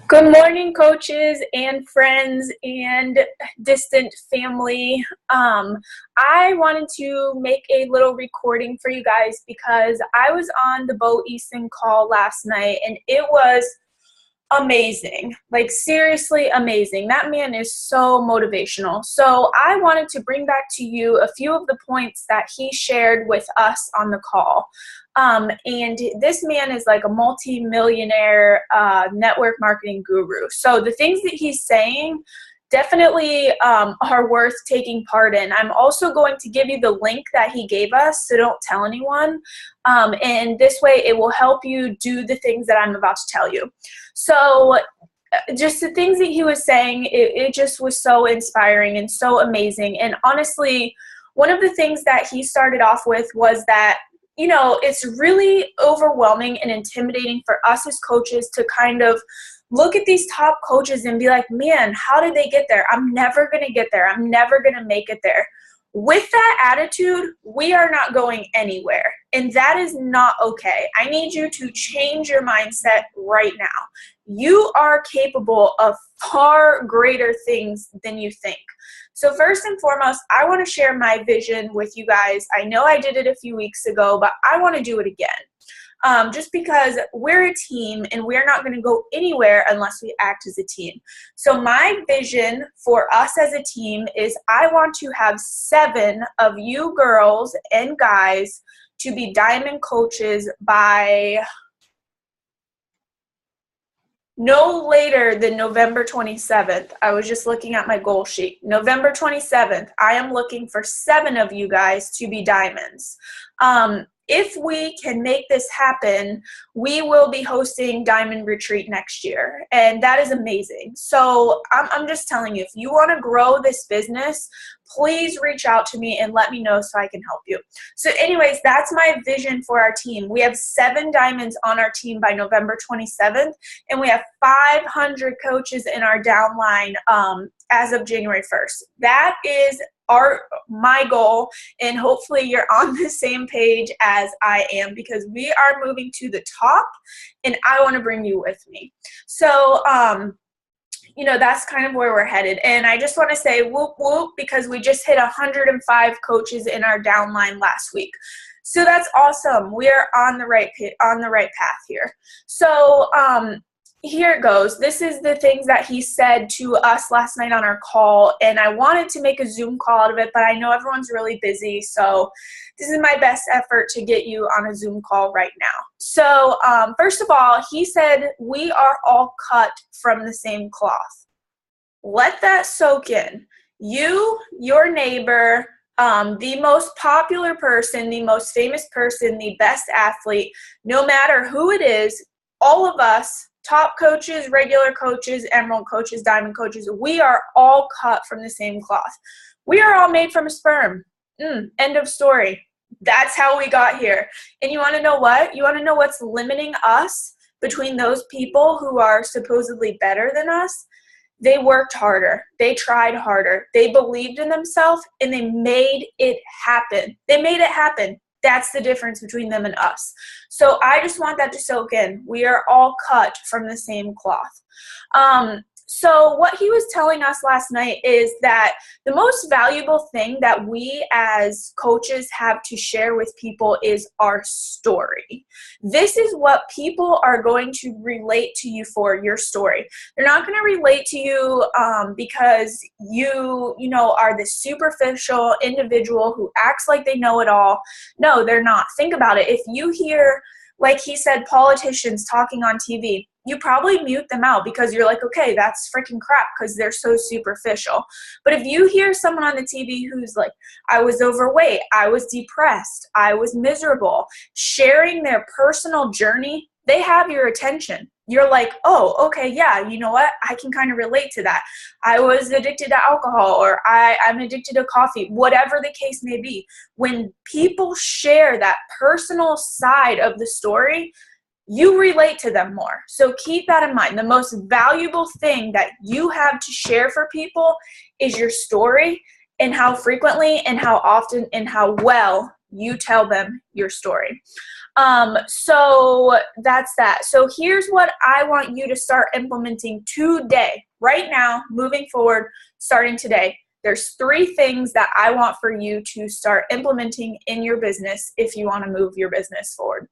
Good morning, coaches and friends and distant family. I wanted to make a little recording for you guys because I was on the Bo Easton call last night and it was amazing. Like, seriously amazing. That man is so motivational. So I wanted to bring back to you a few of the points that he shared with us on the call. And this man is like a multi-millionaire network marketing guru. So the things that he's saying definitely are worth taking part in. I'm also going to give you the link that he gave us, so don't tell anyone. And this way it will help you do the things that I'm about to tell you. So just the things that he was saying, it just was so inspiring and so amazing. And honestly, one of the things that he started off with was that, you know, it's really overwhelming and intimidating for us as coaches to kind of look at these top coaches and be like, man, how did they get there? I'm never going to get there. I'm never going to make it there. With that attitude, we are not going anywhere. And that is not okay. I need you to change your mindset right now. You are capable of far greater things than you think. So first and foremost, I want to share my vision with you guys. I know I did it a few weeks ago, but I want to do it again. Just because we're a team and we're not going to go anywhere unless we act as a team. So my vision for us as a team is I want to have 7 of you girls and guys to be diamond coaches by no later than November 27th. I was just looking at my goal sheet. November 27th, I am looking for 7 of you guys to be diamonds. If we can make this happen, we will be hosting Diamond Retreat next year, and that is amazing. So I'm just telling you, if you want to grow this business, please reach out to me and let me know so I can help you. So anyways, that's my vision for our team. We have 7 diamonds on our team by November 27th, and we have 500 coaches in our downline as of January 1st. That is my goal, and hopefully you're on the same page as I am, because we are moving to the top and I want to bring you with me. So you know, that's kind of where we're headed. And I just want to say whoop whoop, because we just hit 105 coaches in our downline last week. So that's awesome. We're on the right path here. So here it goes. This is the things that he said to us last night on our call, and I wanted to make a Zoom call out of it, but I know everyone's really busy, so this is my best effort to get you on a Zoom call right now. So first of all, he said we are all cut from the same cloth. Let that soak in. You, your neighbor, the most popular person, the most famous person, the best athlete, no matter who it is, all of us, top coaches, regular coaches, emerald coaches, diamond coaches, we are all cut from the same cloth. We are all made from a sperm. End of story. That's how we got here. And you want to know what? You want to know what's limiting us between those people who are supposedly better than us? They worked harder. They tried harder. They believed in themselves, and they made it happen. They made it happen. That's the difference between them and us. So I just want that to soak in. We are all cut from the same cloth. So what he was telling us last night is that the most valuable thing that we as coaches have to share with people is our story. This is what people are going to relate to you for, your story. They're not going to relate to you because you are this superficial individual who acts like they know it all. No, they're not. Think about it. If you hear, like he said, politicians talking on TV, you probably mute them out because you're like, okay, that's freaking crap because they're so superficial. But if you hear someone on the TV who's like, I was overweight, I was depressed, I was miserable, sharing their personal journey, they have your attention. You're like, oh, okay, yeah, you know what? I can kind of relate to that. I was addicted to alcohol, or I'm addicted to coffee, whatever the case may be. When people share that personal side of the story, you relate to them more. So keep that in mind. The most valuable thing that you have to share for people is your story, and how frequently and how often and how well you tell them your story. So that's that. So here's what I want you to start implementing today, right now, moving forward, starting today. There's 3 things that I want for you to start implementing in your business if you want to move your business forward.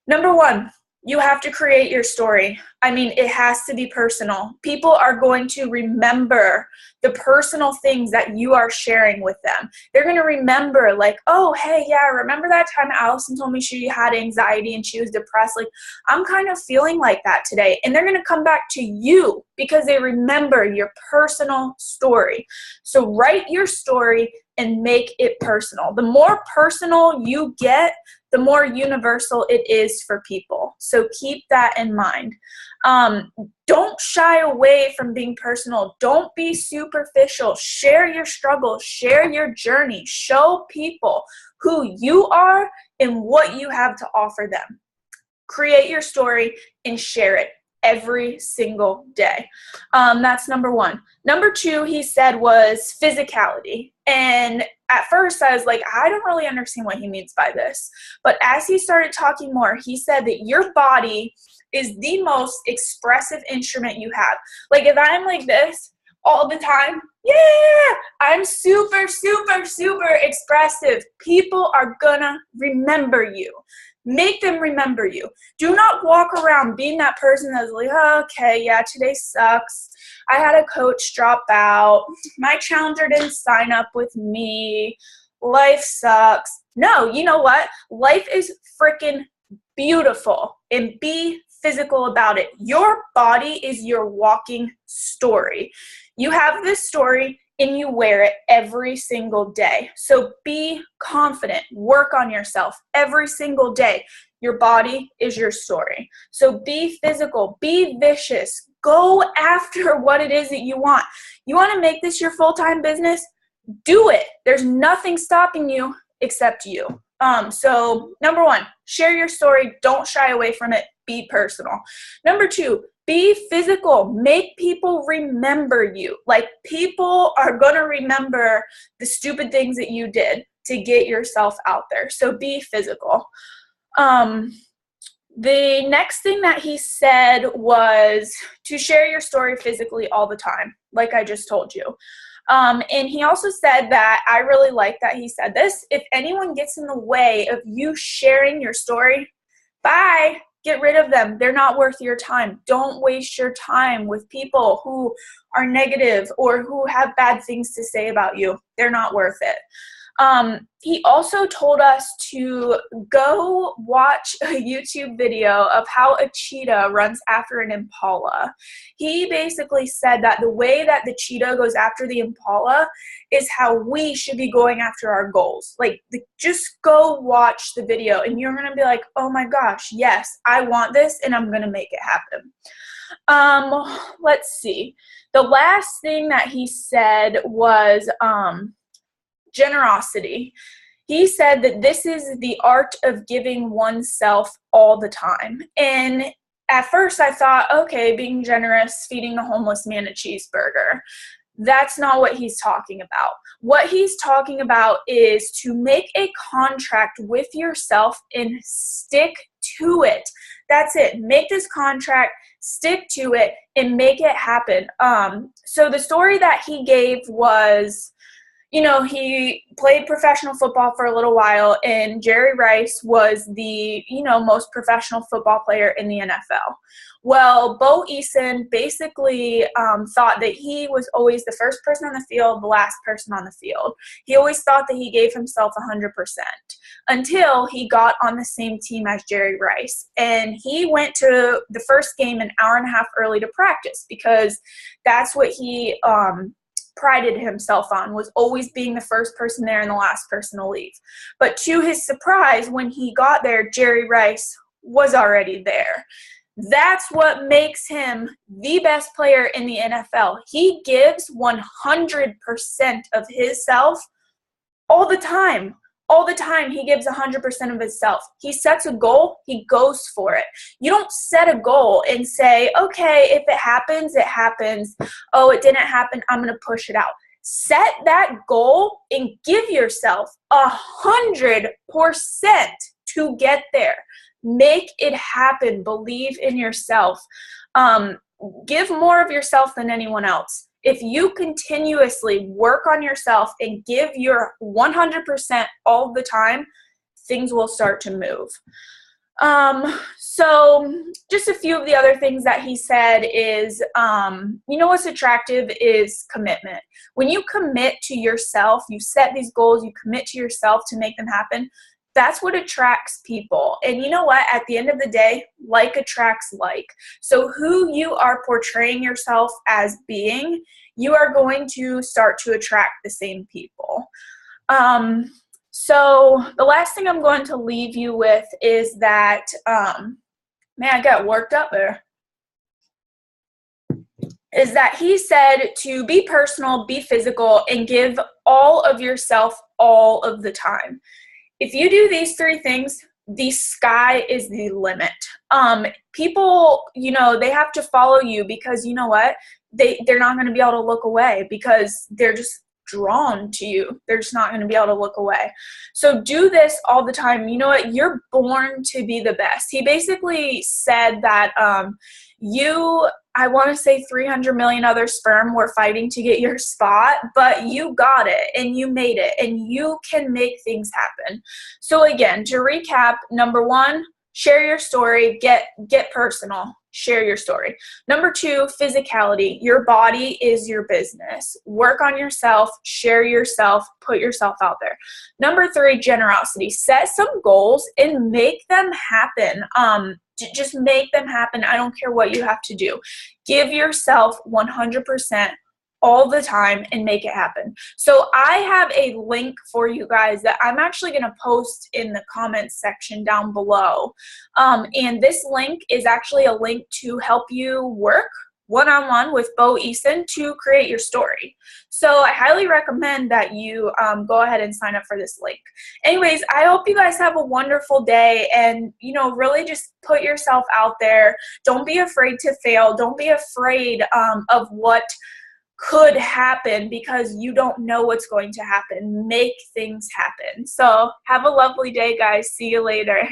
Number 1, you have to create your story. I mean, it has to be personal. People are going to remember the personal things that you are sharing with them. They're going to remember like, oh, hey, yeah, remember that time Allison told me she had anxiety and she was depressed? Like, I'm kind of feeling like that today. And they're going to come back to you because they remember your personal story. So write your story and make it personal. The more personal you get, the more universal it is for people. So keep that in mind. Don't shy away from being personal. Don't be superficial. Share your struggle. Share your journey. Show people who you are and what you have to offer them. Create your story and share it every single day. That's number 1. Number 2, he said, was physicality. And at first I was like, I don't really understand what he means by this. But as he started talking more, he said that your body is the most expressive instrument you have. Like if I'm like this all the time, yeah, I'm super, super, super expressive. People are gonna remember you. Make them remember you. Do not walk around being that person that's like, oh, okay, yeah, today sucks. I had a coach drop out. My challenger didn't sign up with me. Life sucks. No, you know what? Life is freaking beautiful, and be physical about it. Your body is your walking story. You have this story and you wear it every single day. So be confident. Work on yourself every single day. Your body is your story. So be physical. Be vicious. Go after what it is that you want. You want to make this your full-time business? Do it. There's nothing stopping you except you. So number 1, share your story. Don't shy away from it. Be personal. Number 2, be physical. Make people remember you. Like, people are going to remember the stupid things that you did to get yourself out there. So be physical. The next thing that he said was to share your story physically all the time, like I just told you. And he also said that, I really like that he said this, if anyone gets in the way of you sharing your story, bye. Get rid of them. They're not worth your time. Don't waste your time with people who are negative or who have bad things to say about you. They're not worth it. He also told us to go watch a YouTube video of how a cheetah runs after an impala. He basically said that the way that the cheetah goes after the impala is how we should be going after our goals. Like, just go watch the video and you're going to be like, oh my gosh, yes, I want this and I'm going to make it happen. Let's see. The last thing that he said was, generosity. He said that this is the art of giving oneself all the time. And at first I thought, okay, being generous, feeding the homeless man a cheeseburger. That's not what he's talking about. What he's talking about is to make a contract with yourself and stick to it. That's it. Make this contract, stick to it, and make it happen. So the story that he gave was, you know, he played professional football for a little while, and Jerry Rice was the, most professional football player in the NFL. Well, Bo Eason basically thought that he was always the first person on the field, the last person on the field. He always thought that he gave himself 100% until he got on the same team as Jerry Rice. And he went to the first game an hour and a half early to practice because that's what he prided himself on, was always being the first person there and the last person to leave. But to his surprise, when he got there, Jerry Rice was already there. That's what makes him the best player in the NFL. He gives 100% of himself all the time. All the time, he gives 100% of himself. He sets a goal, he goes for it. You don't set a goal and say, okay, if it happens, it happens. Oh, it didn't happen, I'm going to push it out. Set that goal and give yourself 100% to get there. Make it happen. Believe in yourself. Give more of yourself than anyone else. If you continuously work on yourself and give your 100% all the time, things will start to move. So just a few of the other things that he said is, you know, what's attractive is commitment. When you commit to yourself, you set these goals, you commit to yourself to make them happen. That's what attracts people. And you know what? At the end of the day, like attracts like. So who you are portraying yourself as being, you are going to start to attract the same people. So the last thing I'm going to leave you with is that, man, I got worked up there, is that he said to be personal, be physical, and give all of yourself all of the time. If you do these three things, the sky is the limit. People, you know, they have to follow you because you know what? They're not going to be able to look away because they're just drawn to you. They're just not going to be able to look away. So do this all the time. You know what? You're born to be the best. He basically said that I want to say 300 million other sperm were fighting to get your spot, but you got it and you made it and you can make things happen. So again, to recap, number one, share your story, get personal, share your story. Number two, physicality. Your body is your business. Work on yourself, share yourself, put yourself out there. Number three, generosity. Set some goals and make them happen. Just make them happen. I don't care what you have to do. Give yourself 100% all the time and make it happen. So I have a link for you guys that I'm actually going to post in the comments section down below. And this link is actually a link to help you work one-on-one with Bo Eason to create your story. So I highly recommend that you go ahead and sign up for this link. Anyways, I hope you guys have a wonderful day and, you know, really just put yourself out there. Don't be afraid to fail. Don't be afraid of what could happen because you don't know what's going to happen. Make things happen. So have a lovely day, guys. See you later.